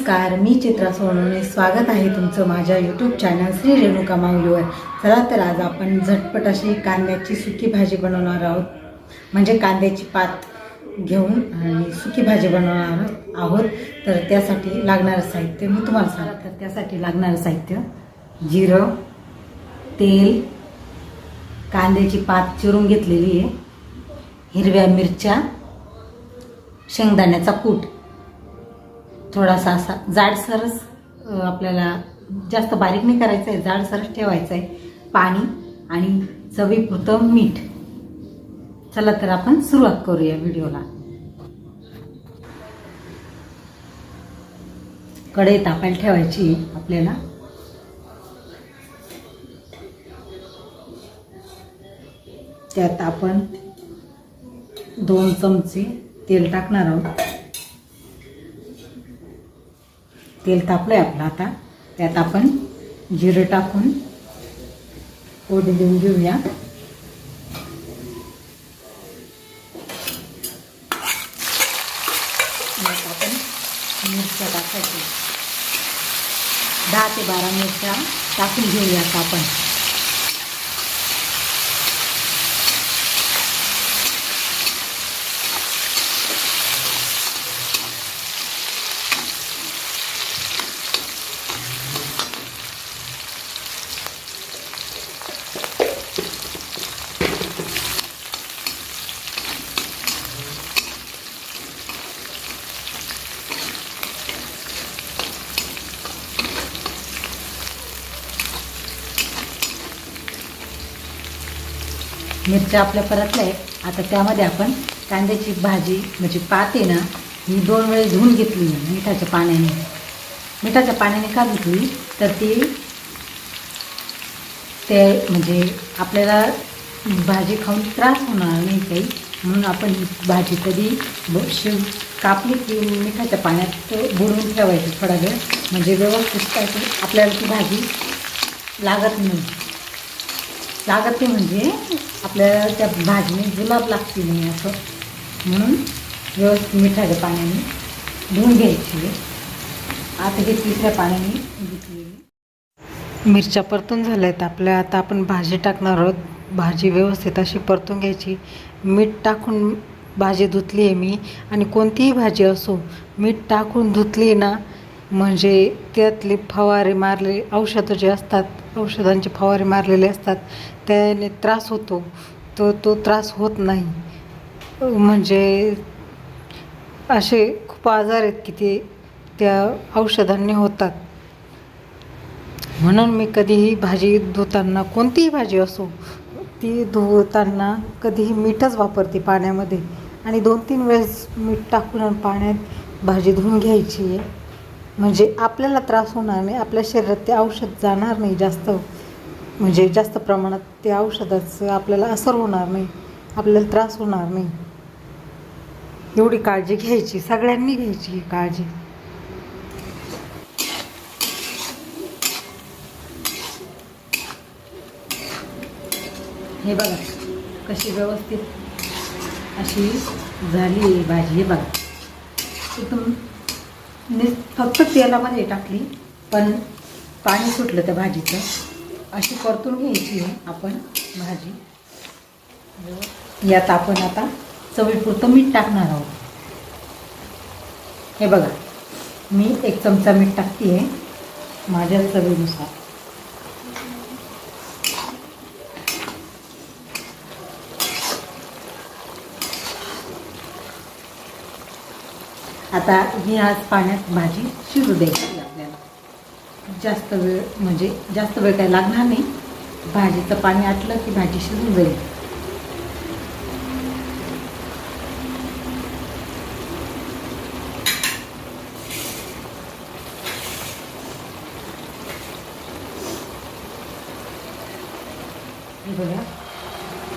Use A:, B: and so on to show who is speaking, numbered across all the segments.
A: नमस्कार, मी चित्रा सोनवणे. स्वागत आहे तुमचं माझ्या यूट्यूब चॅनल श्री रेणुका माऊलीवर. चला तर आज आपण झटपट अशी कांद्याची सुकी भाजी बनवणार आहोत. म्हणजे कांद्याची पात घेऊन आणि सुकी भाजी बनवणार आहोत. तर त्यासाठी लागणारं साहित्य मी तुम्हाला सांगते. तर त्यासाठी लागणारं साहित्य जिरं, तेल, कांद्याची पात चिरून घेतलेली आहे, हिरव्या मिरच्या, शेंगदाण्याचा कूट, थोडासा असा जाडसरच, आपल्याला जास्त बारीक नाही करायचं आहे, जाडसरच ठेवायचं आहे, पाणी आणि चवीपुरतं मीठ. चला तर आपण सुरुवात करूया व्हिडिओला. कढई तापायला ठेवायची आपल्याला. त्यात आपण 2 चमचे तेल टाकणार आहोत. तेल तापलंय आपलं. आता त्यात आपण जिरं टाकून फोडणी देऊन घेऊया. आपण मिरच्या टाकायची, 10 ते 12 मिरच्या टाकून घेऊया. आता आपण मिरच्या आपल्या परतल्या आहेत. आता त्यामध्ये आपण कांद्याची भाजी म्हणजे पात आहे ना, ही 2 वेळेस धुवून घेतली मिठाच्या पाण्याने. मिठाच्या पाण्याने का धुतली तर ते म्हणजे आपल्याला भाजी खाऊन त्रास होणार नाही काही, म्हणून आपण ही भाजी कधी कापली की मिठाच्या पाण्यात बुडवून ठेवायची थोडा वेळ, म्हणजे व्यवस्थित काय आपल्याला ती भाजी लागत नाही. म्हणजे आपल्याला त्या भाजीने जुलाब लागते नाही असं, म्हणून व्यवस्थित मिठाच्या पाण्याने धुवून घ्यायची. आता हे तिसऱ्या पाण्याने घेतली. मिरच्या परतून झाल्या आहेत आपल्या. आता आपण भाजी टाकणार आहोत. भाजी व्यवस्थित अशी परतून घ्यायची. मीठ टाकून भाजी धुतली आहे मी, आणि कोणतीही भाजी असो मीठ टाकून धुतली ना, म्हणजे त्यातले फवारे मारले औषधं जे असतात, औषधांचे फवारे मारलेले असतात, त्याने त्रास होतो. तो त्रास होत नाही. म्हणजे असे खूप आजार आहेत की ते त्या औषधांनी होतात. म्हणून मी कधीही भाजी धुताना, कोणतीही भाजी असो ती धुताना कधीही मीठच वापरते पाण्यामध्ये, आणि 2-3 वेळेस मीठ टाकून पाण्यात भाजी धुवून घ्यायची आहे. म्हणजे आपल्याला त्रास होणार नाही, आपल्या शरीरात ते औषध जाणार नाही जास्त, म्हणजे जास्त प्रमाणात ते औषधाचं आपल्याला असर होणार नाही, आपल्याला त्रास होणार नाही. एवढी काळजी घ्यायची, सगळ्यांनी घ्यायची ही काळजी. हे बघा कशी व्यवस्थित अशी झाली आहे भाजी. हे बघा एकदम फक्त तेलामध्ये टाकली पण पाणी सुटलं त्या भाजीचं. अशी परतून घ्यायची आहे आपण भाजी. यात आपण आता चवीपुरतं मीठ टाकणार आहोत. हे बघा मी 1 चमचा मीठ टाकते आहे माझ्या चवीनुसार. आता ही आज पाण्यात भाजी शिजू द्यायची आपल्याला. जास्त वेळ काही लागणार नाही. भाजीचं पाणी आटलं की भाजी शिजून जाईल. हे बघा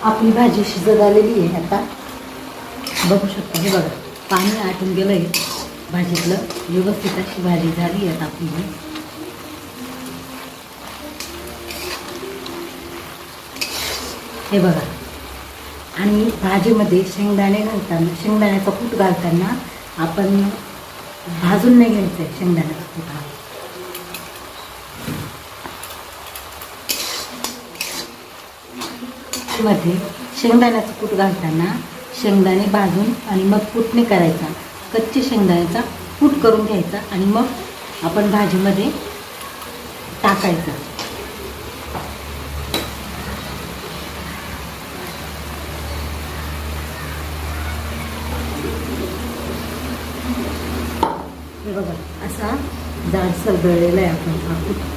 A: आपली भाजी शिजत आलेली आहे. आता बघू शकता. हे बघा पाणी आटून गेलं आहे भाजीतलं. व्यवस्थित अशी भाजी झाली आहे आपली. हे बघा. आणि भाजीमध्ये शेंगदाणे घालताना, शेंगदाण्याचा कूट घालताना आपण भाजून नाही घ्यायचं आहे शेंगदाण्याचं कूट हा. मध्ये शेंगदाण्याचं कूट घालताना शेंगदाणे भाजून आणि मग कूट नाही करायचा, कच्चे शेंगदाण्याचा कूट करून घ्यायचा आणि मग आपण भाजीमध्ये टाकायचं. हे बघा असा जाडसर दळलेला आहे आपण हा कूट.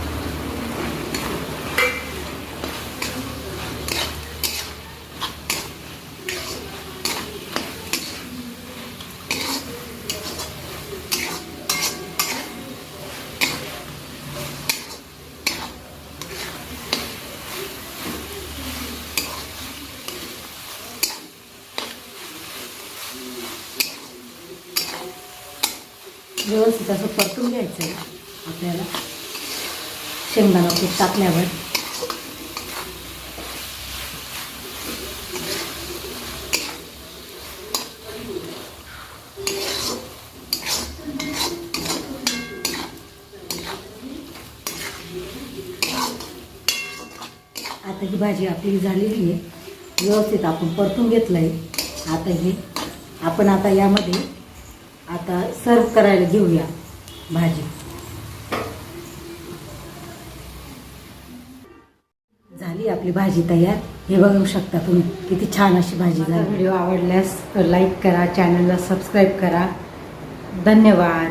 A: व्यवस्थित असं परतून घ्यायचं आहे आपल्याला शेंगदाणा कूट टाकल्यावर. आता ही भाजी आपली झालेली आहे, व्यवस्थित आपण परतून घेतलं आहे. आता हे आपण आता यामध्ये आता सर्व करायला घेऊया भाजी. झाली आपली भाजी तयार. हे बघू शकता तुम्ही किती छान अशी भाजी झाली. व्हिडिओ आवडल्यास लाईक करा, चॅनलला सबस्क्राईब करा. धन्यवाद.